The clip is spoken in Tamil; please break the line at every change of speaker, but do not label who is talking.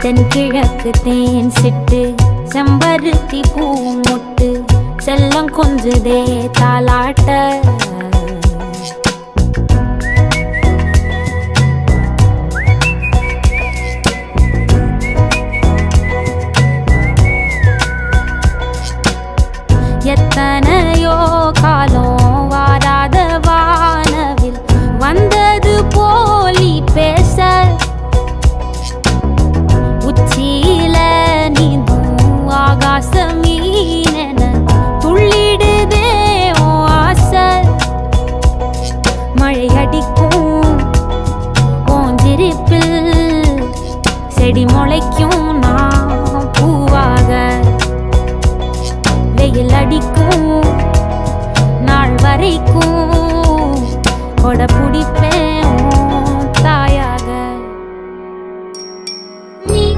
தென்கிழக்கு தேன் சிட்டு செம்பருத்தி பூ முட்டு செல்லம் கொஞ்சுதே தாலாட்ட எத்தனையோ காலம் வாராத வானவில் வந்தது போலி பேச உச்சியில நீந்தும் ஆகாச மீனென துள்ளிடுதே உன் ஆசை மழை அடிக்கும் உன் சிரிப்பில் செடி முளைக்கும் நான் பூவாக வெயில் அடிக்கும் நாள் வரைக்கும்